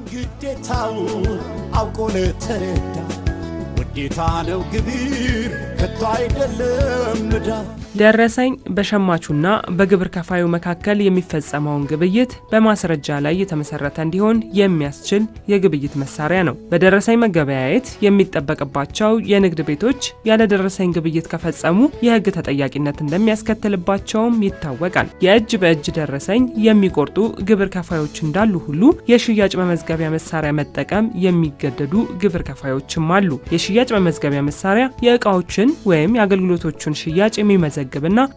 መብቱን ግዴታውን አውቆ ለተረዳ ውዴታ ነው ግብር ከቶ አይደለም ዕዳ ደረሰኝ በሸማቹና በግብር ከፋዩ መካከል የሚፈጸመውን ግብይት በማስረጃ ላይ የተመሰረተ እንዲሆን የሚያስችል የግብይት መሳሪያ ነው። በደረሰኝ መገበያየት የሚጠበቅባቸው የንግድ ቤቶች ያለ ደረሰኝ ግብይት ከፈጸሙ የሕግ ተጠያቂነት እንደሚያስከትልባቸውም ይታወቃል። የእጅ በእጅ ደረሰኝ የሚቆርጡ ግብር ከፋዮች እንዳሉ ሁሉ የሽያጭ መመዝገቢያ መሳሪያ መጠቀም የሚገደዱ ግብር ከፋዮችም አሉ። የሽያጭ መመዝገቢያ መሳሪያ የዕቃዎችን ወይም የአገልግሎቶችን ሽያጭ የሚመዘግብና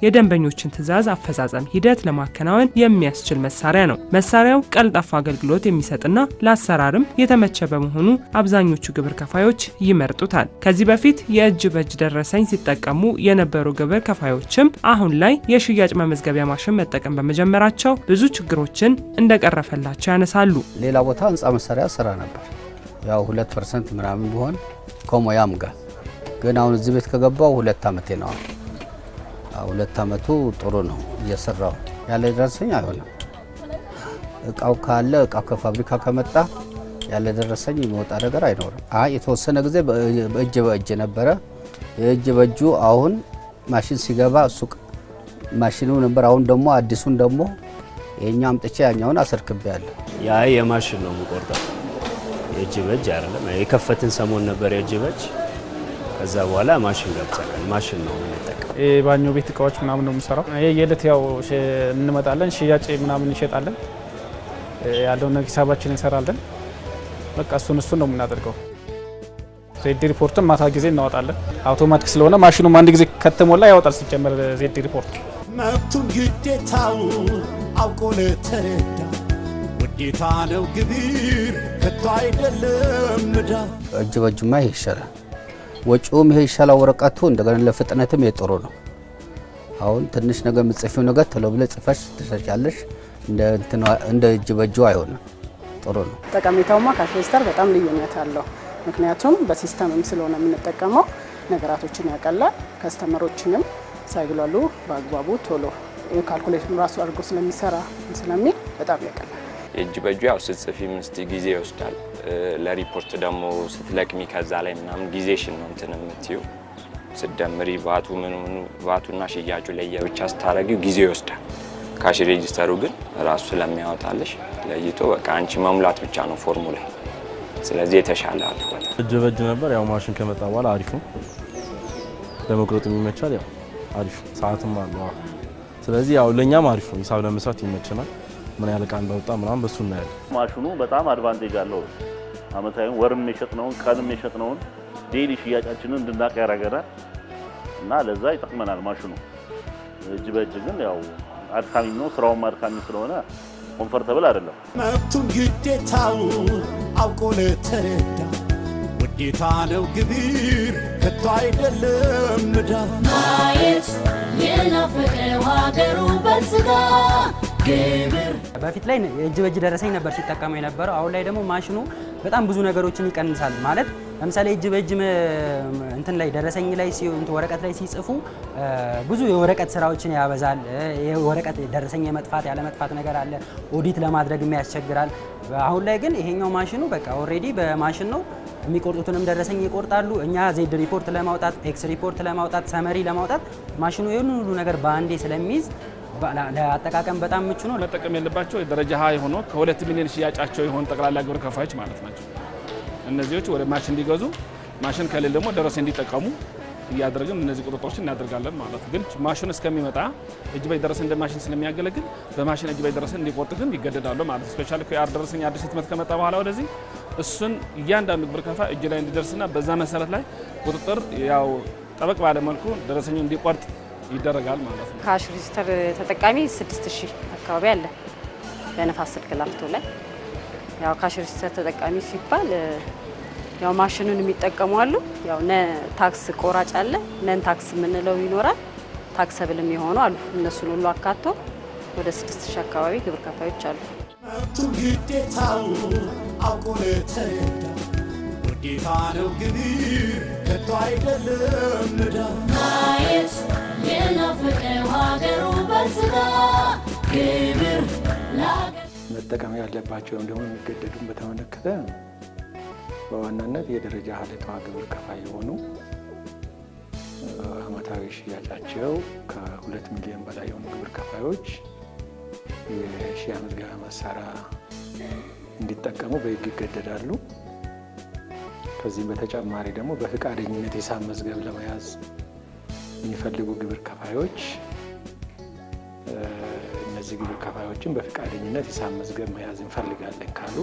የደንበኞችን ትዕዛዝ አፈጻጸም ሂደት ለማከናወን የሚያስችል መሳሪያ ነው። መሳሪያው ቀልጣፋ አገልግሎት የሚሰጥና ለአሰራርም የተመቸ በመሆኑ አብዛኞቹ ግብር ከፋዮች ይመርጡታል። ከዚህ በፊት የእጅ በእጅ ደረሰኝ ሲጠቀሙ የነበሩ ግብር ከፋዮችም አሁን ላይ የሽያጭ መመዝገቢያ ማሽን መጠቀም በመጀመራቸው ብዙ ችግሮችን እንደቀረፈላቸው ያነሳሉ። ሌላ ቦታ ህንጻ መሳሪያ ስራ ነበር። ያው 2% ምናምን ቢሆን ከሞያም ጋር ግን አሁን እዚህ ቤት ከገባው 2 አመቴ ነው። 2 አመቱ ጥሩ ነው እየሰራው ያለ ደረሰኝ አይሆንም። እቃው ካለ እቃው ከፋብሪካ ከመጣ ያለ ደረሰኝ የሚወጣ ነገር አይኖርም። የተወሰነ ጊዜ በእጅ ነበር። የእጅ በእጁ አሁን ማሽን ሲገባ ሱቅ ማሽኑ ነበር። አሁን ደግሞ አዲሱን ደግሞ የኛ አምጥቼ ያኛውን አሰርክቤያለሁ። ያ የማሽን ነው የምቆርጠው፣ የእጅ በእጅ አይደለም። የከፈትን ሰሞን ነበር የእጅ በእጅ። ከዛ በኋላ ማሽን ገብቻለሁ። ማሽን ነው የምንጠቀመው። የባኞ ቤት እቃዎች ምናምን ነው የምሰራው። የየለት ያው እንመጣለን፣ ሽያጭ ምናምን እንሸጣለን፣ ያለውን ሂሳባችን እንሰራለን። በቃ እሱን ነው የምናደርገው። ዜድ ሪፖርትም ማታ ጊዜ እናወጣለን። አውቶማቲክ ስለሆነ ማሽኑም አንድ ጊዜ ከተሞላ ያወጣል። ሲጀመር ዜድ ሪፖርት መብቱን ግዴታውን አውቆ ለተረዳ ውዴታ ነው ግብር ከቶ አይደለም ዕዳ እጅ በእጅማ ይሻላል። ወጪውም ይሄ ይሻላል። ወረቀቱ እንደገና ለፍጥነትም የጥሩ ነው። አሁን ትንሽ ነገር ምጽፊው ነገር ተሎ ብለ ጽፈሽ ትሰጫለሽ። እንደ እጅ በእጁ አይሆንም። ጥሩ ነው። ጠቀሜታውማ ካሽ ሬጂስተር በጣም ልዩነት አለው። ምክንያቱም በሲስተምም ስለሆነ የምንጠቀመው ነገራቶችን ያቀላል። ከስተመሮችንም ሳይግላሉ በአግባቡ ቶሎ ካልኩሌሽን ራሱ አድርጎ ስለሚሰራ ስለሚል በጣም ያቀላል። እጅ በእጁ ያው ስትጽፊ ምስቲ ጊዜ ይወስዳል። ለሪፖርት ደግሞ ስትለቅሚ ከዛ ላይ ምናምን ጊዜሽን ነው እንትን የምትዩ ስደምሪ ባቱና ሽያጩ ላይ የብቻ ስታረጊው ጊዜ ይወስዳል። ካሽ ሬጂስተሩ ግን ራሱ ስለሚያወጣልሽ ለይቶ በቃ አንቺ መሙላት ብቻ ነው ፎርሙ ላይ። ስለዚህ የተሻለ አልፈታ እጅ በእጅ ነበር። ያው ማሽን ከመጣ በኋላ አሪፍ ነው። ለመቁረጥ የሚመቻል። ያው አሪፍ ሰዓትም አለው። ስለዚህ ያው ለኛም አሪፍ ነው። ሂሳብ ለመስራት ይመችናል። ምን ያህል ቃን በወጣ ምናምን በሱ ነው ያለው። ማሽኑ በጣም አድቫንቴጅ አለው። አመታዊን ወርም የሸጥነውን ቀንም የሸጥነውን ዴሊ ሽያጫችንን እንድናቅ ያደርገናል እና ለዛ ይጠቅመናል ማሽኑ። እጅ በእጅ ግን ያው አድካሚ ነው። ስራውም አድካሚ ስለሆነ ኮምፎርታብል አይደለም። መብቱን ግዴታውን አውቆ ለተረዳ ውዴታ ነው ግብር ከቶ አይደለም ዕዳ ማየት የናፈቀው ሀገሩ በልጽጋ ግብር በፊት ላይ የእጅ በእጅ ደረሰኝ ነበር ሲጠቀሙ የነበረው። አሁን ላይ ደግሞ ማሽኑ በጣም ብዙ ነገሮችን ይቀንሳል። ማለት ለምሳሌ እጅ በእጅ እንትን ላይ ደረሰኝ ላይ ወረቀት ላይ ሲጽፉ ብዙ የወረቀት ስራዎችን ያበዛል። የወረቀት ደረሰኝ የመጥፋት ያለ መጥፋት ነገር አለ። ኦዲት ለማድረግ ያስቸግራል። አሁን ላይ ግን ይሄኛው ማሽኑ በቃ ኦሬዲ በማሽን ነው የሚቆርጡትንም ደረሰኝ ይቆርጣሉ። እኛ ዜድ ሪፖርት ለማውጣት ኤክስ ሪፖርት ለማውጣት ሰመሪ ለማውጣት ማሽኑ ይሄን ሁሉ ነገር በአንዴ ስለሚይዝ ለአጠቃቀም በጣም ምቹ ነው። መጠቀም ያለባቸው ደረጃ ሃይ ሆኖ ከ2 ሚሊዮን ሽያጫቸው የሆኑ ጠቅላላ ግብር ከፋዮች ማለት ናቸው። እነዚህዎች ወደ ማሽን እንዲገዙ ማሽን ከሌለ ደግሞ ደረሰኝ እንዲጠቀሙ እያደረግን እነዚህ ቁጥጥሮችን እናደርጋለን ማለት ነው። ግን ማሽኑ እስከሚመጣ እጅ በእጅ ደረሰኝ እንደ ማሽን ስለሚያገለግል በማሽን እጅ በእጅ ደረሰኝ እንዲቆርጡ ግን ይገደዳሉ ማለት ነው። ስፔሻሊ ከአር ደረሰኝ አዲስ ህትመት ከመጣ በኋላ ወደዚህ እሱን እያንዳንዱ ግብር ከፋይ እጅ ላይ እንዲደርስና በዛ መሰረት ላይ ቁጥጥር ያው ጠበቅ ባለ መልኩ ደረሰኙ እንዲቆርጥ ይደረጋል ማለት ነው። ካሽ ሬጂስተር ተጠቃሚ 6000 አካባቢ አለ በነፋስ ስልክ ላፍቶ ላይ። ያው ካሽ ሬጂስተር ተጠቃሚ ሲባል ያው ማሽኑን የሚጠቀሙ አሉ። ያው ታክስ ቆራጭ አለ፣ ነን ታክስ የምንለው ይኖራል፣ ታክሰብልም የሆኑ አሉ። እነሱን ሁሉ አካቶ ወደ 6000 አካባቢ ግብር ከፋዮች አሉ። መብቱን ግዴታውን አውቆ ለተረዳ ውዴታ ነው ግብር ከቶ አይደለም ዕዳ ማየት የናፈቀው ሀገሩ በልጽጋ ግብር ለሀገር መጠቀም ያለባቸው ደግሞ የሚገደዱን በተመለከተ በዋናነት የደረጃ ሀሌቷ ግብር ከፋይ የሆኑ አመታዊ ሽያጫቸው ከ2 ሚሊዮን በላይ የሆኑ ግብር ከፋዮች የሺያ መዝገቢያ መሳሪያ እንዲጠቀሙ በሕግ ይገደዳሉ። ከዚህም በተጨማሪ ደግሞ በፈቃደኝነት ሂሳብ መዝገብ ለመያዝ የሚፈልጉ ግብር ከፋዮች እነዚህ ግብር ከፋዮችን በፈቃደኝነት ሂሳብ መዝገብ መያዝ እንፈልጋለን ካሉ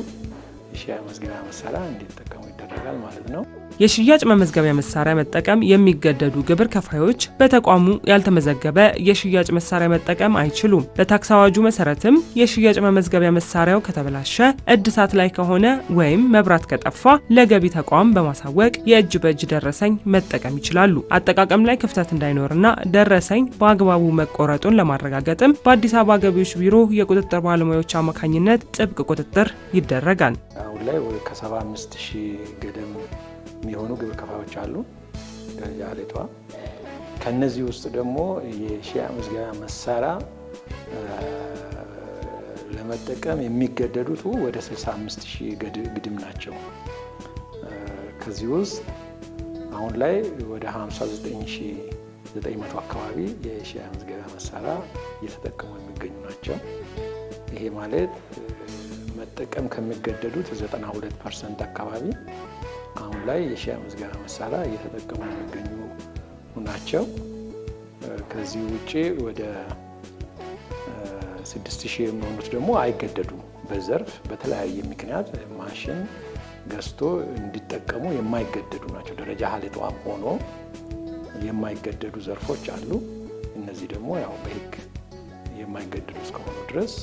የሺያ መዝገቢያ መሳሪያ እንዲጠቀሙ ይደረጋል ማለት ነው። የሽያጭ መመዝገቢያ መሳሪያ መጠቀም የሚገደዱ ግብር ከፋዮች በተቋሙ ያልተመዘገበ የሽያጭ መሳሪያ መጠቀም አይችሉም። በታክስ አዋጁ መሰረትም የሽያጭ መመዝገቢያ መሳሪያው ከተበላሸ፣ እድሳት ላይ ከሆነ ወይም መብራት ከጠፋ ለገቢ ተቋም በማሳወቅ የእጅ በእጅ ደረሰኝ መጠቀም ይችላሉ። አጠቃቀም ላይ ክፍተት እንዳይኖርና ደረሰኝ በአግባቡ መቆረጡን ለማረጋገጥም በአዲስ አበባ ገቢዎች ቢሮ የቁጥጥር ባለሙያዎች አማካኝነት ጥብቅ ቁጥጥር ይደረጋል። አሁን ላይ ከ75,000 ገደም የሚሆኑ ግብር ከፋዮች አሉ ደረጃ ሀሌቷ። ከነዚህ ውስጥ ደግሞ የሺያ መዝገቢያ መሳሪያ ለመጠቀም የሚገደዱት ወደ 65,000 ግድም ናቸው። ከዚህ ውስጥ አሁን ላይ ወደ 59,900 አካባቢ የሺያ መዝገቢያ መሳሪያ እየተጠቀሙ የሚገኙ ናቸው። ይሄ ማለት መጠቀም ከሚገደዱት 92% አካባቢ አሁን ላይ የሺያ መዝገቢያ መሳሪያ እየተጠቀሙ የሚገኙ ናቸው። ከዚህ ውጪ ወደ 6,000 የሚሆኑት ደግሞ አይገደዱም። በዘርፍ በተለያየ ምክንያት ማሽን ገዝቶ እንዲጠቀሙ የማይገደዱ ናቸው። ደረጃ ሀሌቷም ሆኖ የማይገደዱ ዘርፎች አሉ። እነዚህ ደግሞ ያው በሕግ የማይገደዱ እስከሆኑ ድረስ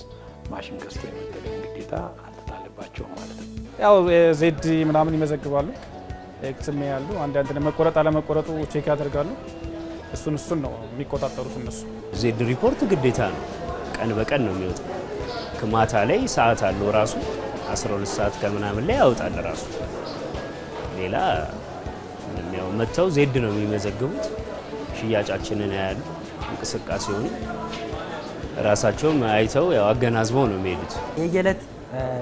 ማሽን ገዝቶ የመጠቀም ግዴታ አልተጣለባቸውም ማለት ነው። ያው ዜድ ምናምን ይመዘግባሉ፣ ኤክስም ያሉ አንዳንድ መቆረጥ አለመቆረጡ ቼክ ያደርጋሉ። እሱን ነው የሚቆጣጠሩት እነሱ። ዜድ ሪፖርት ግዴታ ነው። ቀን በቀን ነው የሚወጣው። ከማታ ላይ ሰዓት አለው ራሱ 12 ሰዓት ከምናምን ላይ ያወጣል ራሱ። ሌላ ምንም ያው መተው ዜድ ነው የሚመዘግቡት። ሽያጫችንን ያያሉ፣ እንቅስቃሴውን ራሳቸውም አይተው ያው አገናዝበው ነው የሚሄዱት። የየለት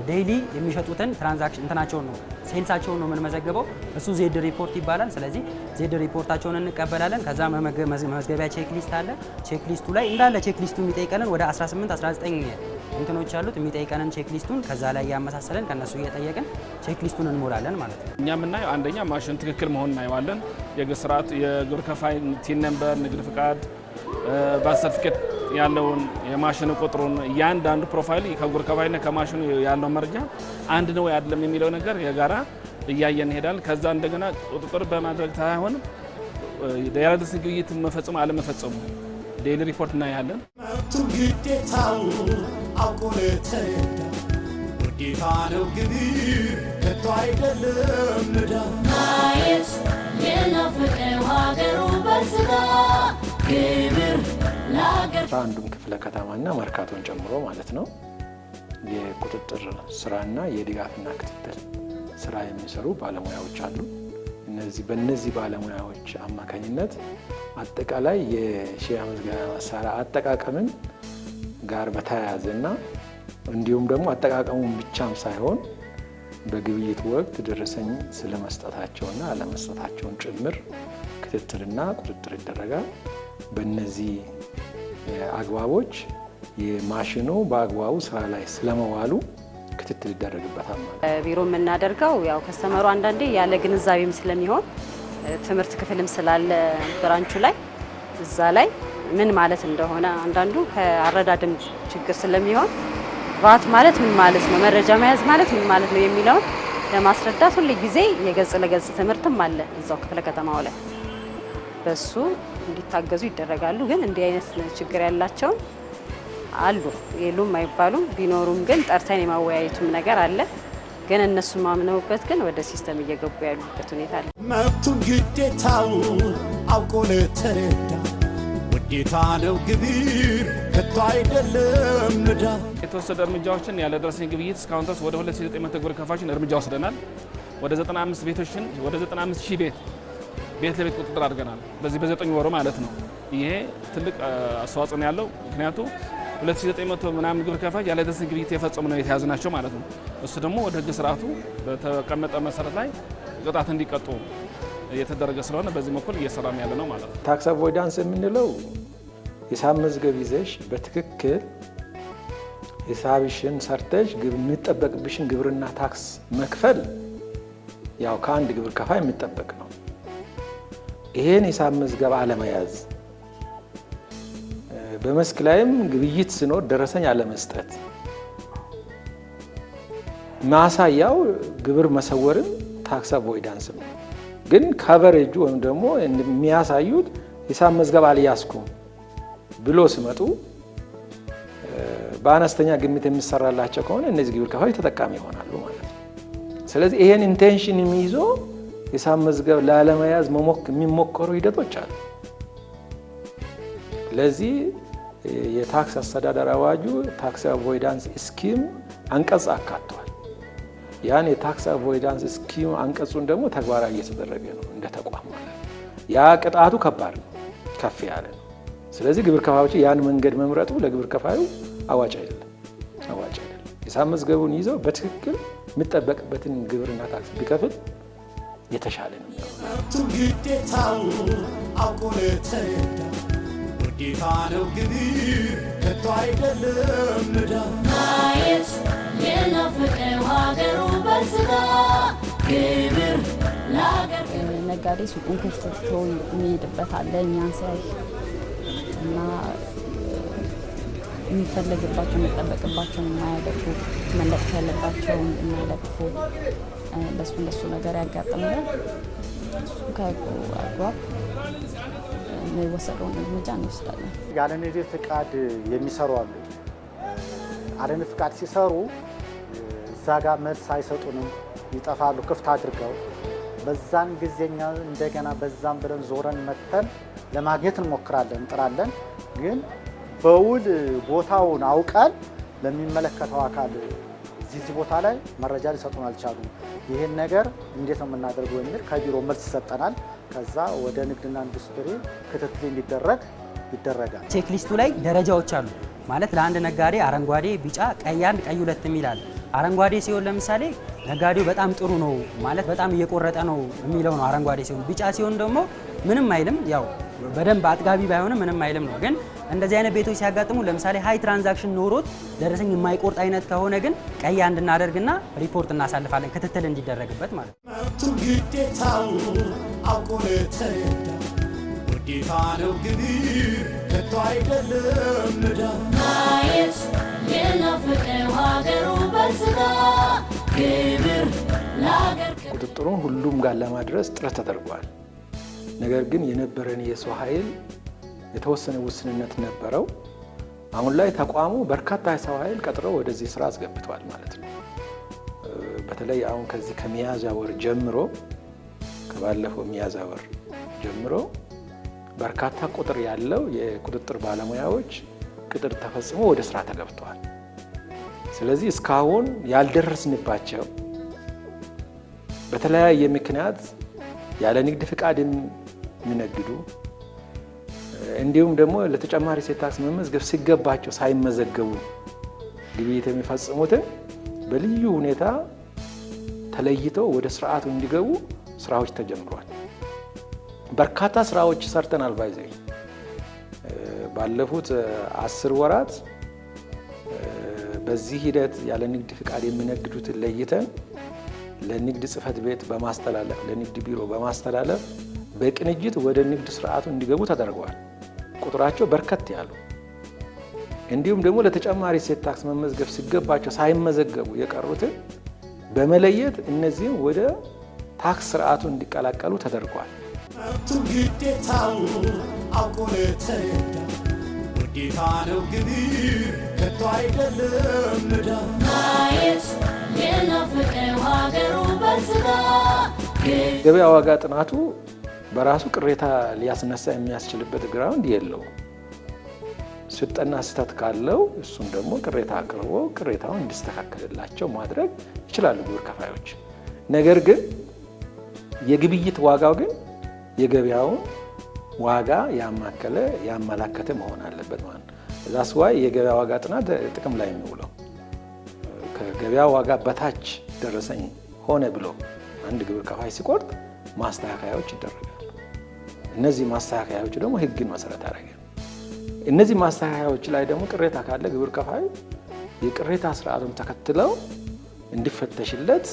ዴይሊ የሚሸጡትን ትራንዛክሽን እንትናቸውን ነው ሴልሳቸውን ነው የምንመዘግበው። እሱ ዜድ ሪፖርት ይባላል። ስለዚህ ዜድ ሪፖርታቸውን እንቀበላለን። ከዛ መዝገቢያ ቼክ ሊስት አለ። ቼክ ሊስቱ ላይ እንዳለ ቼክ ሊስቱ የሚጠይቀንን ወደ 18 19 እንትኖች አሉት የሚጠይቀንን ቼክ ሊስቱን ከዛ ላይ ያመሳሰለን ከነሱ እየጠየቅን ቼክ ሊስቱን እንሞላለን ማለት ነው። እኛ የምናየው አንደኛ ማሽን ትክክል መሆን እናየዋለን። የግብር ስርዓት፣ የግብር ከፋይ ቲን ነምበር፣ ንግድ ፍቃድ፣ ባንክ ሰርቲፊኬት ያለውን የማሽኑ ቁጥሩን እያንዳንዱ ፕሮፋይል ከግብር ከፋይና ከማሽኑ ያለው መረጃ አንድ ነው አይደለም የሚለው ነገር የጋራ እያየን እንሄዳለን። ከዛ እንደገና ቁጥጥር በማድረግ ሳይሆን ያለደረሰኝ ግብይት መፈጸሙ አለመፈጸሙ ዴይሊ ሪፖርት እናያለን። መብቱን ግዴታው አውቆ ለተረዳ ውዴታ ነው ግብር ከቶ አይደለም ዕዳ። ማየት የናፈቀው ሀገሩ በልጽጋ ግብር ለሀገር አንዱም ክፍለ ከተማና መርካቶን ጨምሮ ማለት ነው የቁጥጥር ስራና የድጋፍና ክትትል ስራ የሚሰሩ ባለሙያዎች አሉ። በእነዚህ ባለሙያዎች አማካኝነት አጠቃላይ የሺያ መዝገቢያ መሳሪያ አጠቃቀምን ጋር በተያያዘና እንዲሁም ደግሞ አጠቃቀሙን ብቻም ሳይሆን በግብይት ወቅት ደረሰኝ ስለመስጠታቸውና አለመስጠታቸውን ጭምር ክትትልና ቁጥጥር ይደረጋል። በእነዚህ አግባቦች የማሽኑ በአግባቡ ስራ ላይ ስለመዋሉ ክትትል ይደረግበታል ማለት ነው። ቢሮ የምናደርገው ያው ከስተመሩ አንዳንዴ ያለ ግንዛቤም ስለሚሆን ትምህርት ክፍልም ስላለ ብራንቹ ላይ እዛ ላይ ምን ማለት እንደሆነ አንዳንዱ ከአረዳድም ችግር ስለሚሆን ቫት ማለት ምን ማለት ነው፣ መረጃ መያዝ ማለት ምን ማለት ነው የሚለውን ለማስረዳት ሁሉ ጊዜ የገጽ ለገጽ ትምህርትም አለ እዛው ክፍለ ከተማው ላይ በሱ እንዲታገዙ ይደረጋሉ። ግን እንዲህ አይነት ችግር ያላቸውን አሉ የሉም አይባሉም። ቢኖሩም ግን ጠርተን የማወያየቱም ነገር አለ። ግን እነሱ ማምነውበት ግን ወደ ሲስተም እየገቡ ያሉበት ሁኔታ አለ። መብቱን ግዴታው አውቆ ለተረዳ ውዴታ ነው ግብር ከቶ አይደለም ዕዳ። የተወሰደ እርምጃዎችን ያለደረሰኝ ግብይት እስካሁን ድረስ ወደ 2900 ግብር ከፋዮችን እርምጃ ወስደናል። ወደ 95 ቤቶችን ወደ 95,000 ቤት ለቤት ቁጥጥር አድርገናል። በዚህ በ9 ወሩ ማለት ነው። ይሄ ትልቅ አስተዋጽኦ ነው ያለው። ምክንያቱም 2900 ምናምን ግብር ከፋዮች ያለ ደረሰኝ ግብይት የፈጸሙ ነው የተያዙ ናቸው ማለት ነው። እሱ ደግሞ ወደ ህግ ስርዓቱ በተቀመጠ መሰረት ላይ ቅጣት እንዲቀጡ እየተደረገ ስለሆነ በዚህ በኩል እየሰራም ያለ ነው ማለት ነው። ታክስ አቮይዳንስ የምንለው ሂሳብ መዝገብ ይዘሽ በትክክል ሂሳብሽን ሰርተሽ የሚጠበቅብሽን ግብርና ታክስ መክፈል ያው ከአንድ ግብር ከፋይ የሚጠበቅ ነው። ይሄን ሂሳብ መዝገብ አለመያዝ፣ በመስክ ላይም ግብይት ሲኖር ደረሰኝ አለመስጠት፣ ማሳያው ግብር መሰወርን ታክስ አቮይዳንስ ነው። ግን ከቨሬጁ ወይም ደግሞ የሚያሳዩት ሂሳብ መዝገብ አልያዝኩም ብሎ ሲመጡ በአነስተኛ ግምት የሚሰራላቸው ከሆነ እነዚህ ግብር ከፋዮች ተጠቃሚ ይሆናሉ ማለት ነው። ስለዚህ ይሄን ኢንቴንሽን የሚይዞ ሂሳብ መዝገብ ላለመያዝ የሚሞከሩ ሂደቶች አሉ። ለዚህ የታክስ አስተዳደር አዋጁ ታክስ አቮይዳንስ ስኪም አንቀጽ አካቷል። ያን የታክስ አቮይዳንስ ስኪም አንቀጹን ደግሞ ተግባራዊ እየተደረገ ነው እንደ ተቋም ማለት ነው። ያ ቅጣቱ ከባድ ነው፣ ከፍ ያለ ነው። ስለዚህ ግብር ከፋዮች ያን መንገድ መምረጡ ለግብር ከፋዩ አዋጭ አይደለም። ሂሳብ መዝገቡን ይዘው በትክክል የሚጠበቅበትን ግብርና ታክስ ቢከፍል የተሻለ ነው። ግዴታው አውቆ ለተረዳ ውዴታ ነው ግብር ከቶ አይደለም ዕዳ ማየት የናፈቀው ሀገሩ በልጽጋ ግብር ለሀገር ነጋዴ ሱቁን ክፍት ትቶ የሚሄድበት አለ እኛን ሳይ እና የሚፈለግባቸው የሚጠበቅባቸውን የማያደርጉ መለጠፍ ያለባቸውን የማይለጥፉ እንደሱ ነገር ያጋጥማል። እሱ ከአግባብ የሚወሰደውን እርምጃ እንወስዳለን። ያለ ንግድ ፍቃድ የሚሰሩ አሉ። ያለ ንግድ ፍቃድ ሲሰሩ እዛ ጋር መልስ አይሰጡንም፣ ይጠፋሉ ክፍት አድርገው። በዛን ጊዜኛ እንደገና በዛም ብለን ዞረን መተን ለማግኘት እንሞክራለን እንጥራለን። ግን በውል ቦታውን አውቀን ለሚመለከተው አካል እዚህ ቦታ ላይ መረጃ ሊሰጡን አልቻሉም፣ ይህን ነገር እንዴት ነው የምናደርገው የሚል ከቢሮ መልስ ይሰጠናል። ከዛ ወደ ንግድና ኢንዱስትሪ ክትትል እንዲደረግ ይደረጋል። ቼክ ሊስቱ ላይ ደረጃዎች አሉ ማለት ለአንድ ነጋዴ አረንጓዴ፣ ቢጫ፣ ቀይ 1 ቀይ 2 የሚላል። አረንጓዴ ሲሆን ለምሳሌ ነጋዴው በጣም ጥሩ ነው ማለት በጣም እየቆረጠ ነው የሚለው ነው አረንጓዴ ሲሆን። ቢጫ ሲሆን ደግሞ ምንም አይልም፣ ያው በደንብ አጥጋቢ ባይሆንም ምንም አይልም ነው። ግን እንደዚህ አይነት ቤቶች ሲያጋጥሙ ለምሳሌ ሃይ ትራንዛክሽን ኖሮት ደረሰኝ የማይቆርጥ አይነት ከሆነ ግን ቀይ 1 እናደርግና ሪፖርት እናሳልፋለን ክትትል እንዲደረግበት ማለት ነው። ግዴታው አውቆ ለተረዳ ውዴታ ነው ግብር ከቶ አይደለም ዕዳ ማየት የናፈቀው ሀገሩ በልጽጋ ግብር ለሀገር ቁጥጥሩን ሁሉም ጋር ለማድረስ ጥረት ተደርጓል። ነገር ግን የነበረን የሰው ኃይል የተወሰነ ውስንነት ነበረው። አሁን ላይ ተቋሙ በርካታ የሰው ኃይል ቀጥሮ ወደዚህ ስራ አስገብቷል ማለት ነው። በተለይ አሁን ከዚህ ከሚያዝያ ወር ጀምሮ ከባለፈው ሚያዝያ ወር ጀምሮ በርካታ ቁጥር ያለው የቁጥጥር ባለሙያዎች ቅጥር ተፈጽሞ ወደ ስራ ተገብቷል። ስለዚህ እስካሁን ያልደረስንባቸው በተለያየ ምክንያት ያለ ንግድ ፍቃድ የሚነግዱ እንዲሁም ደግሞ ለተጨማሪ እሴት ታክስ መመዝገብ ሲገባቸው ሳይመዘገቡ ግብይት የሚፈጽሙትን በልዩ ሁኔታ ተለይተው ወደ ስርዓቱ እንዲገቡ ስራዎች ተጀምሯል። በርካታ ስራዎች ሰርተናል። ባይዘይ ባለፉት 10 ወራት በዚህ ሂደት ያለ ንግድ ፍቃድ የሚነግዱትን ለይተን ለንግድ ጽሕፈት ቤት በማስተላለፍ ለንግድ ቢሮ በማስተላለፍ በቅንጅት ወደ ንግድ ስርዓቱ እንዲገቡ ተደርገዋል። ቁጥራቸው በርከት ያሉ እንዲሁም ደግሞ ለተጨማሪ እሴት ታክስ መመዝገብ ሲገባቸው ሳይመዘገቡ የቀሩትን በመለየት እነዚህም ወደ ታክስ ስርዓቱ እንዲቀላቀሉ ተደርጓል። ግዴታው አውቆ ለተረዳ ውዴታ ነው ግብር ከቶ አይደለም ዕዳ ማየት የናፈቀው ሀገሩ በልጽጋ ገበያ ዋጋ ጥናቱ በራሱ ቅሬታ ሊያስነሳ የሚያስችልበት ግራውንድ የለውም። ስልጠና ስህተት ካለው እሱን ደግሞ ቅሬታ አቅርቦ ቅሬታውን እንዲስተካከልላቸው ማድረግ ይችላሉ ግብር ከፋዮች። ነገር ግን የግብይት ዋጋው ግን የገበያውን ዋጋ ያማከለ ያመላከተ መሆን አለበት ማለት ነው። ዛስ ዋይ የገበያ ዋጋ ጥናት ጥቅም ላይ የሚውለው ከገበያ ዋጋ በታች ደረሰኝ ሆነ ብሎ አንድ ግብር ከፋይ ሲቆርጥ ማስተካከያዎች ይደረጋሉ። እነዚህ ማስተካከያዎች ደግሞ ህግን መሰረት ያደርጋሉ። እነዚህ ማስተካከያዎች ላይ ደግሞ ቅሬታ ካለ ግብር ከፋይ የቅሬታ ስርዓቱን ተከትለው እንዲፈተሽለት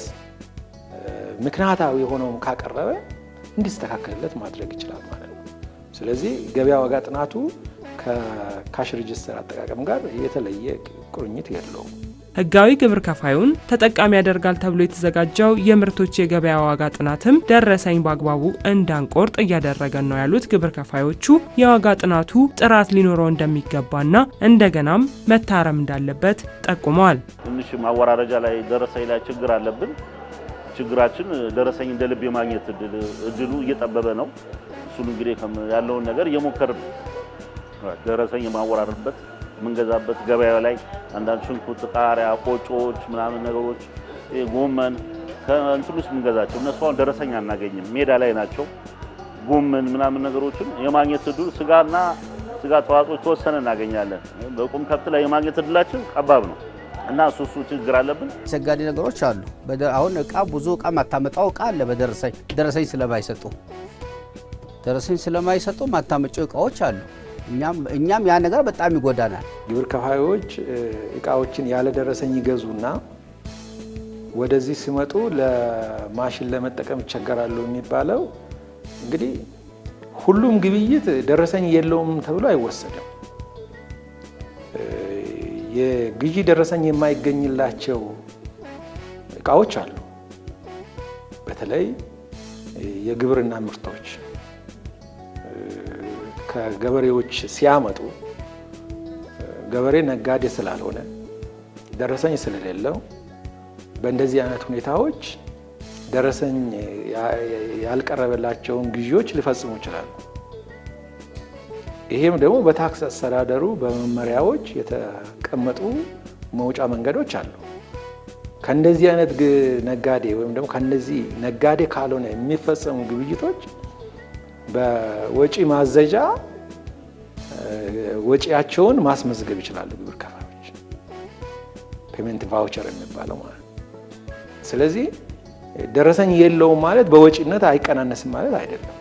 ምክንያታዊ ሆኖ ካቀረበ እንዲስተካከልለት ማድረግ ይችላል ማለት ነው። ስለዚህ ገበያ ዋጋ ጥናቱ ከካሽ ሬጂስተር አጠቃቀም ጋር የተለየ ቁርኝት የለውም። ህጋዊ ግብር ከፋዩን ተጠቃሚ ያደርጋል ተብሎ የተዘጋጀው የምርቶች የገበያ ዋጋ ጥናትም ደረሰኝ በአግባቡ እንዳንቆርጥ እያደረገን ነው ያሉት ግብር ከፋዮቹ የዋጋ ጥናቱ ጥራት ሊኖረው እንደሚገባና እንደገናም መታረም እንዳለበት ጠቁመዋል። ትንሽ ማወራረጃ ላይ ደረሰኝ ላይ ችግር አለብን። ችግራችን ደረሰኝ እንደ ልብ የማግኘት እድሉ እየጠበበ ነው። እሱን እንግዲህ ያለውን ነገር እየሞከርን ደረሰኝ የማወራረድበት ምንገዛበት ገበያ ላይ አንዳንድ ሽንኩርት፣ ቃሪያ፣ ቆጮዎች ምናምን ነገሮች ጎመን ከእንትሉስ ምንገዛቸው እነሱ አሁን ደረሰኝ አናገኝም። ሜዳ ላይ ናቸው። ጎመን ምናምን ነገሮችን የማግኘት እድሉ ስጋ ተዋጽኦ ተወሰነ እናገኛለን። በቁም ከብት ላይ የማግኘት እድላችን ጠባብ ነው እና እሱ ችግር አለብን። አስቸጋሪ ነገሮች አሉ። አሁን ብዙ እቃ ማታመጣው እቃ አለ። ደረሰኝ ስለማይሰጡ ማታመጫው እቃዎች አሉ። እኛም ያ ነገር በጣም ይጎዳናል። ግብር ከፋዮች እቃዎችን ያለ ደረሰኝ ይገዙና ወደዚህ ሲመጡ ለማሽን ለመጠቀም ይቸገራሉ የሚባለው እንግዲህ ሁሉም ግብይት ደረሰኝ የለውም ተብሎ አይወሰድም። የግዢ ደረሰኝ የማይገኝላቸው እቃዎች አሉ። በተለይ የግብርና ምርቶች ከገበሬዎች ሲያመጡ ገበሬ ነጋዴ ስላልሆነ ደረሰኝ ስለሌለው በእንደዚህ አይነት ሁኔታዎች ደረሰኝ ያልቀረበላቸውን ግዢዎች ሊፈጽሙ ይችላሉ። ይሄም ደግሞ በታክስ አስተዳደሩ በመመሪያዎች የተቀመጡ መውጫ መንገዶች አሉ። ከእንደዚህ አይነት ነጋዴ ወይም ደግሞ ከነዚህ ነጋዴ ካልሆነ የሚፈጸሙ ግብይቶች በወጪ ማዘዣ ወጪያቸውን ማስመዝገብ ይችላሉ ግብር ከፋዮች፣ ፔመንት ቫውቸር የሚባለው ማለት ነው። ስለዚህ ደረሰኝ የለውም ማለት በወጪነት አይቀናነስም ማለት አይደለም።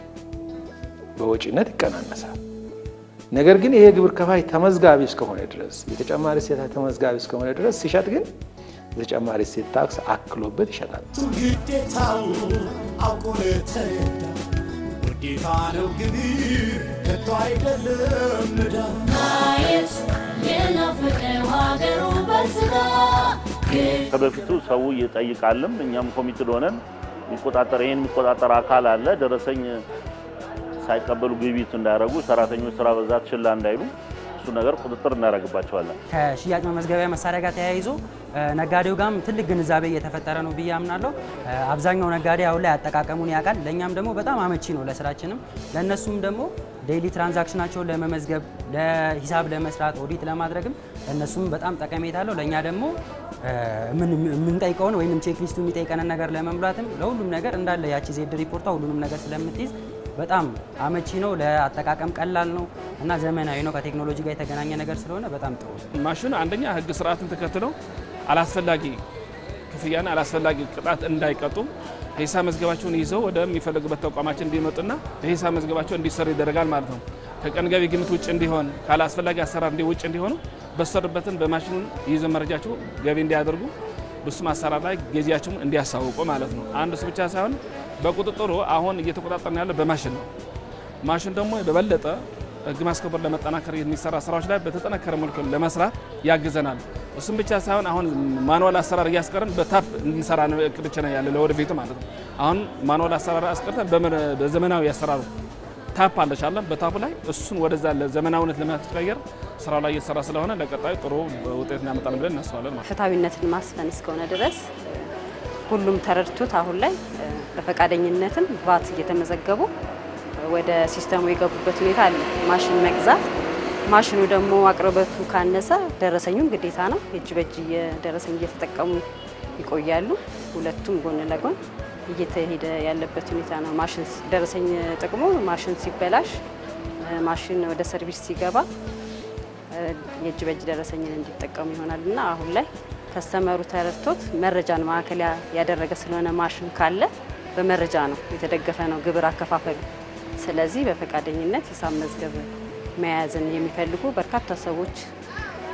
በወጪነት ይቀናነሳል። ነገር ግን ይሄ ግብር ከፋይ ተመዝጋቢ እስከሆነ ድረስ የተጨማሪ እሴት ተመዝጋቢ እስከሆነ ድረስ ሲሸጥ ግን የተጨማሪ እሴት ታክስ አክሎበት ይሸጣል። ግዴታው አውቆ ለተረዳ ውዴታ ነው ግብር ከቶ አይደለም ዕዳ። ማየት የናፈቀው ሀገሩ በልጽጋ ከበፊቱ ሰው ይጠይቃልም እኛም ኮሚቴ ሆነን የሚቆጣጠር አካል አለ። ደረሰኝ ሳይቀበሉ ግብይት እንዳያደርጉ ሰራተኞች ስራ በዛት ችላ እንዳይሉ እሱ ነገር ቁጥጥር እናደርግባቸዋለን። ከሽያጭ መመዝገቢያ መሳሪያ ጋር ተያይዞ ነጋዴው ጋርም ትልቅ ግንዛቤ እየተፈጠረ ነው ብዬ አምናለሁ። አብዛኛው ነጋዴ አሁን ላይ አጠቃቀሙን ያውቃል። ለእኛም ደግሞ በጣም አመቺ ነው ለስራችንም፣ ለእነሱም ደግሞ ዴይሊ ትራንዛክሽናቸውን ለመመዝገብ፣ ለሂሳብ ለመስራት፣ ኦዲት ለማድረግም ለእነሱም በጣም ጠቀሜታ አለው። ለእኛ ደግሞ የምንጠይቀውን ወይም ቼክ ሊስቱ የሚጠይቀንን ነገር ለመሙላትም ለሁሉም ነገር እንዳለ ያቺ ዜድ ሪፖርቷ ሁሉንም ነገር ስለምትይዝ በጣም አመቺ ነው፣ ለአጠቃቀም ቀላል ነው እና ዘመናዊ ነው። ከቴክኖሎጂ ጋር የተገናኘ ነገር ስለሆነ በጣም ጥሩ ነው። ማሽኑ አንደኛ ህግ ስርዓትን ተከትለው አላስፈላጊ ክፍያና አላስፈላጊ ቅጣት እንዳይቀጡ ሂሳብ መዝገባቸውን ይዘው ወደሚፈልጉበት ተቋማችን እንዲመጡና በሂሳብ መዝገባቸው እንዲሰሩ ይደረጋል ማለት ነው። ከቀን ገቢ ግምት ውጭ እንዲሆን ካላስፈላጊ አሰራር ውጭ እንዲሆኑ በሰሩበትን በማሽኑን ይዘው መረጃቸው ገቢ እንዲያደርጉ በሱ ማሰራር ላይ ጊዜያቸውን እንዲያሳውቁ ማለት ነው። አንድ እሱ ብቻ ሳይሆን በቁጥጥሩ አሁን እየተቆጣጠርን ያለው በማሽን ነው። ማሽን ደግሞ በበለጠ ህግ ማስከበር ለመጠናከር የሚሰራ ስራዎች ላይ በተጠናከረ መልኩ ለመስራት ያግዘናል። እሱም ብቻ ሳይሆን አሁን ማኑዋል አሰራር እያስቀረን በታፕ እንሰራ ነው እቅድ ያለ ለወደፊቱ ማለት ነው። አሁን ማኑዋል አሰራር አስቀርተን በዘመናዊ አሰራር ታፕ አለች አለ በታፑ ላይ እሱን ወደዛ ለዘመናዊነት ለማስቀየር ስራው ላይ እየተሰራ ስለሆነ ለቀጣዩ ጥሩ ውጤት እናመጣለን ብለን እናስባለን። ፍትሃዊነትን ማስፈን እስከሆነ ድረስ ሁሉም ተረድቶት አሁን ላይ በፈቃደኝነትም ቫት እየተመዘገቡ ወደ ሲስተሙ የገቡበት ሁኔታ አለ። ማሽን መግዛት ማሽኑ ደግሞ አቅርቦቱ ካነሰ ደረሰኙም ግዴታ ነው። እጅ በእጅ ደረሰኝ እየተጠቀሙ ይቆያሉ። ሁለቱም ጎን ለጎን እየተሄደ ያለበት ሁኔታ ነው። ማሽን ደረሰኝ ጥቅሙ ማሽን ሲበላሽ ማሽን ወደ ሰርቪስ ሲገባ የእጅ በእጅ ደረሰኝን እንዲጠቀሙ ይሆናልና አሁን ላይ ከስተመሩ ተረድቶት መረጃን ማዕከል ያደረገ ስለሆነ ማሽን ካለ በመረጃ ነው የተደገፈ ነው ግብር አከፋፈሉ። ስለዚህ በፈቃደኝነት ሂሳብ መዝገብ መያዝን የሚፈልጉ በርካታ ሰዎች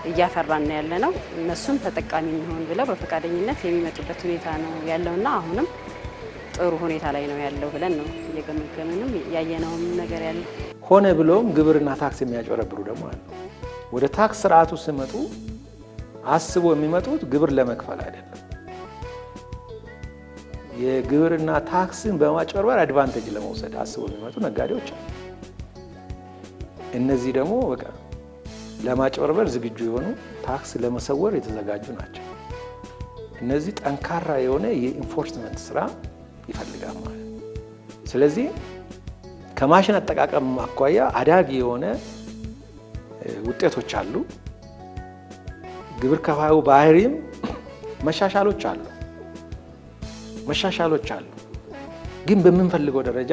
እያፈራን ያለነው እነሱም ተጠቃሚ እንሆን ብለው በፈቃደኝነት የሚመጡበት ሁኔታ ነው ያለውና አሁንም ጥሩ ሁኔታ ላይ ነው ያለው ብለን ነው እየገመገምንም ያየነውም ነገር ያለ። ሆነ ብሎም ግብርና ታክስ የሚያጭበረብሩ ደግሞ አሉ። ወደ ታክስ ስርዓቱ ሲመጡ አስቦ የሚመጡት ግብር ለመክፈል አይደለም። የግብርና ታክስን በማጭበርበር አድቫንቴጅ ለመውሰድ አስቦ የሚመጡ ነጋዴዎች አሉ። እነዚህ ደግሞ በቃ ለማጭበርበር ዝግጁ የሆኑ ታክስ ለመሰወር የተዘጋጁ ናቸው። እነዚህ ጠንካራ የሆነ የኢንፎርስመንት ስራ ይፈልጋል ማለት ነው። ስለዚህ ከማሽን አጠቃቀም አኳያ አዳጊ የሆነ ውጤቶች አሉ። ግብር ከፋዩ ባህሪም መሻሻሎች አሉ። ግን በምንፈልገው ደረጃ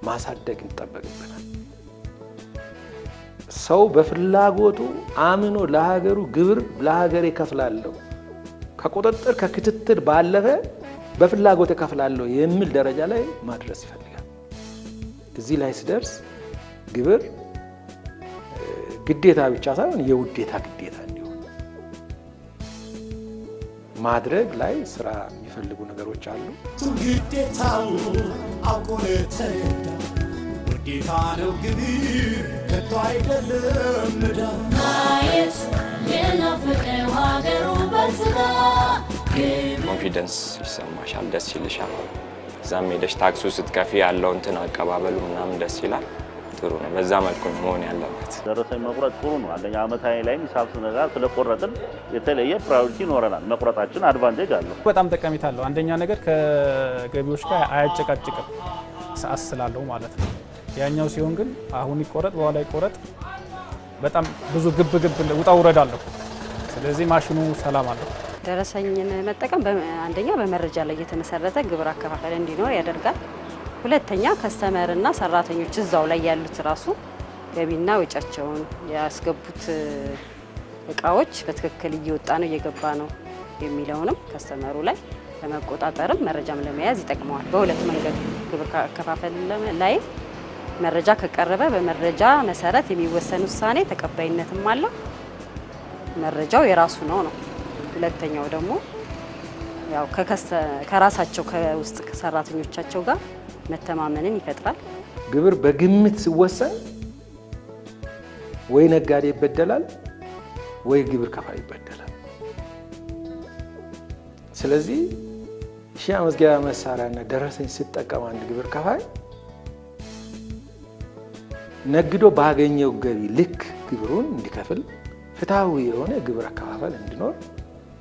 ማሳደግ እንጠበቅብናል። ሰው በፍላጎቱ አምኖ ለሀገሩ ግብር ለሀገር ይከፍላለሁ ከቁጥጥር ከክትትል ባለፈ በፍላጎት ይከፍላለሁ የሚል ደረጃ ላይ ማድረስ ይፈልጋል። እዚህ ላይ ሲደርስ ግብር ግዴታ ብቻ ሳይሆን የውዴታ ግዴታ እንዲሆን ማድረግ ላይ ስራ የሚፈልጉ ነገሮች አሉ። ግዴታው አውቆ ለተረዳ ውዴታ ነው ግብር ከቶ አይደለም ዕዳ። ማየት የናፈቀው ሀገሩ በልጽጋ ኮንፊደንስ ይሰማሻል፣ ደስ ይልሻል። እዛም ሄደሽ ታክሱ ስትከፊ ያለው እንትን አቀባበሉ ምናምን ደስ ይላል። ጥሩ ነው። በዛ መልኩ ነው መሆን ያለበት። ደረሰኝ መቁረጥ ጥሩ ነው። አንደኛ ዓመታዊ ላይ ሂሳብ ስነጋር ስለቆረጥን የተለየ ፕራዮሪቲ ይኖረናል። መቁረጣችን አድቫንቴጅ አለው። በጣም ጠቀሜታ አለው። አንደኛ ነገር ከገቢዎች ጋር አያጨቃጭቅም፣ ሰዓት ስላለው ማለት ነው። ያኛው ሲሆን ግን አሁን ይቆረጥ በኋላ ይቆረጥ በጣም ብዙ ግብ ውጣ ውረድ አለው። ስለዚህ ማሽኑ ሰላም አለው። ደረሰኝን መጠቀም አንደኛ በመረጃ ላይ የተመሰረተ ግብር አከፋፈል እንዲኖር ያደርጋል። ሁለተኛ ከስተመርና ሰራተኞች እዛው ላይ ያሉት ራሱ ገቢና ወጫቸውን ያስገቡት እቃዎች በትክክል እየወጣ ነው እየገባ ነው የሚለውንም ከስተመሩ ላይ ለመቆጣጠርም መረጃም ለመያዝ ይጠቅመዋል። በሁለት መንገድ ግብር አከፋፈል ላይ መረጃ ከቀረበ በመረጃ መሰረት የሚወሰን ውሳኔ ተቀባይነትም አለው። መረጃው የራሱ ነው። ሁለተኛው ደግሞ ያው ከራሳቸው ከውስጥ ሰራተኞቻቸው ጋር መተማመንን ይፈጥራል። ግብር በግምት ሲወሰን ወይ ነጋዴ ይበደላል ወይ ግብር ከፋይ ይበደላል። ስለዚህ ሺህ መዝገቢያ መሳሪያና ደረሰኝ ሲጠቀም አንድ ግብር ከፋይ ነግዶ ባገኘው ገቢ ልክ ግብሩን እንዲከፍል ፍትሃዊ የሆነ ግብር አከፋፈል እንዲኖር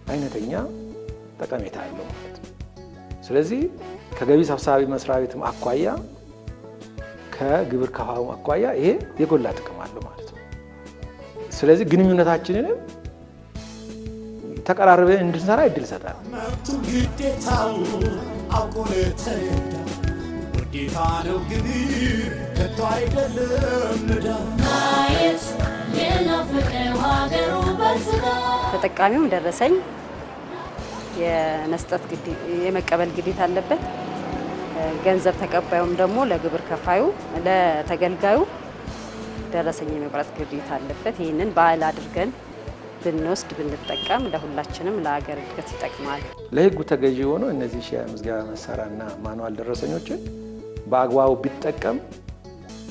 አይነተኛ ጠቀሜታ አለው ማለት ነው። ስለዚህ ከገቢ ሰብሳቢ መስሪያ ቤትም አኳያ ከግብር ከፋዩ አኳያ ይሄ የጎላ ጥቅም አለው ማለት ነው። ስለዚህ ግንኙነታችንንም ተቀራርበን እንድንሰራ እድል ይሰጣል። መብቱ ግዴታው አውቆ ለተረዳ ውዴታ ነው ግብር ከቶ አይደለም ዕዳ። ማየት የናፈቀው ሀገሩ በልጽጋ ተጠቃሚው ደረሰኝ የመስጠት የመቀበል ግዴታ አለበት። ገንዘብ ተቀባዩም ደግሞ ለግብር ከፋዩ ለተገልጋዩ ደረሰኝ የመቁረጥ ግዴታ አለበት። ይህንን ባህል አድርገን ብንወስድ ብንጠቀም ለሁላችንም ለሀገር እድገት ይጠቅማል። ለሕጉ ተገዢ ሆኖ እነዚህ ሺህ መዝገቢያ መሳሪያና ማኑዋል ደረሰኞችን በአግባቡ ቢጠቀም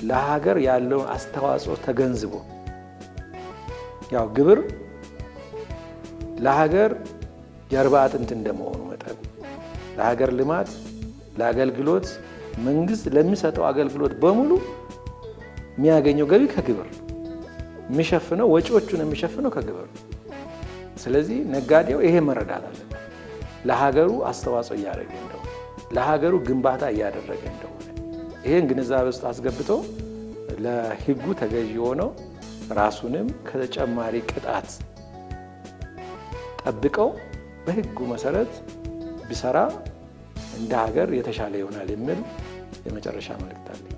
ለሀገር ያለውን አስተዋጽኦ ተገንዝቦ ያው ግብር ለሀገር ጀርባ አጥንት እንደመሆኑ መጠን ለሀገር ልማት ለአገልግሎት መንግስት ለሚሰጠው አገልግሎት በሙሉ የሚያገኘው ገቢ ከግብር የሚሸፍነው ወጪዎቹን የሚሸፍነው ከግብር። ስለዚህ ነጋዴው ይሄ መረዳት አለበት። ለሀገሩ አስተዋጽኦ እያደረገ እንደሆነ ለሀገሩ ግንባታ እያደረገ እንደሆነ ይሄን ግንዛቤ ውስጥ አስገብቶ ለሕጉ ተገዢ ሆነው ራሱንም ከተጨማሪ ቅጣት ጠብቀው በሕጉ መሰረት ቢሰራ እንደ ሀገር የተሻለ ይሆናል የሚል የመጨረሻ መልእክት አለኝ።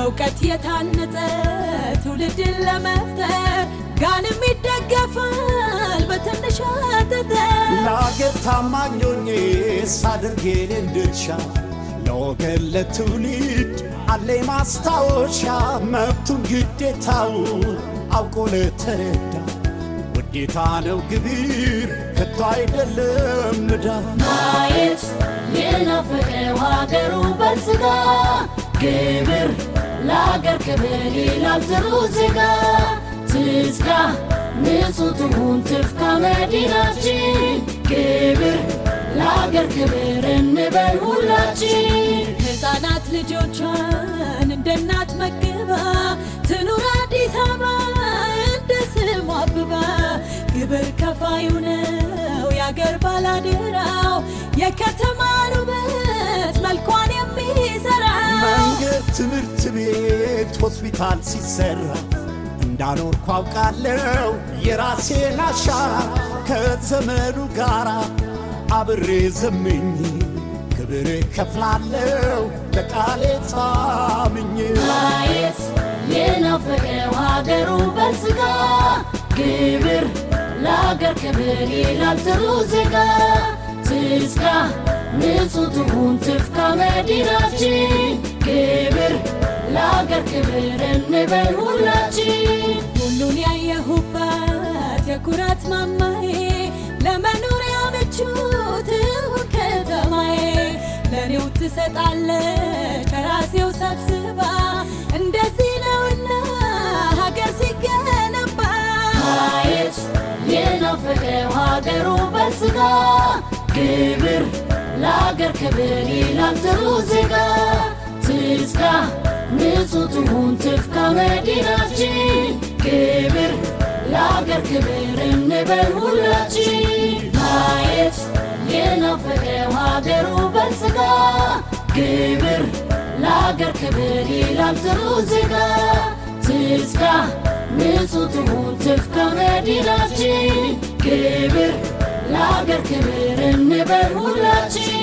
በእውቀት የታነጸ ትውልድን ለመፍጠር ጋንም ይደገፋል በትንሽ ጠጠር ለአገር ታማኝ ሆኜ ሳደርግ የኔን ድርሻ ለወገን ለትውልድ አለኝ ማስታወሻ መብቱን ግዴታውን አውቆ ለተረዳ ውዴታ ነው ግብር ከቶ አይደለም ንዳ ማየት የናፈቀው ሀገሩ በልጽጋ ግብር ለአገር ክብር ይላል ጥሩ ዜጋ ትጽጋ ንጹህ ትሁን ትፍካ መዲናችን ግብር ለአገር ክብር እንበል ሁላችን ሕፃናት ልጆቿን እንደ እናት መግባ ትኑር አዲስ አበባ እንደ ስሟ አብባ ግብር ከፋዩ ነው የአገር ባላደራው የከተማን ውበት መልኳን የሚሰራ መንገድ ትምህርት ቤት ሆስፒታል ሲሰራ እንዳኖርኩ አውቃለሁ የራሴን አሻራ ከዘመኑ ጋራ አብሬ ዘምኝ ክብር ከፍላለሁ ለቃሌ ታምኝ ማየት የናፈቀው ሀገሩ በልጽጋ ግብር ለአገር ክብር ይላል ጥሩ ዜጋ ትጽጋ ንጹህ ትሁን ትፍካ መዲናችን ግብር ለአገር ክብር እንበል ሁላችን ሁሉን ያየሁባት የኩራት ማማዬ ለመኖሪያ ምቹ ትሁን ከተማዬ ለኔው ትሰጣለች ከራሴው ሰብስባ እንደዚህ ነውና ሀገር ሲገነባ ማየት የናፈቀው ሀገሩ በልጽጋ ግብር ለአገር ክብር ይላል ጥሩ ዜጋ ትጽጋ ንጹህ ትሁን ትፍካ መዲናችን ግብር ለአገር ክብር እንበል ሁላችን ማየት የናፈቀው ሀገሩ በልጽጋ ግብር ለአገር ክብር ይላል ጥሩ ዜጋ ትጽጋ ንጹህ ትሁን ትፍካ መዲናችን ግብር ለአገር ክብር እንበል ሁላችን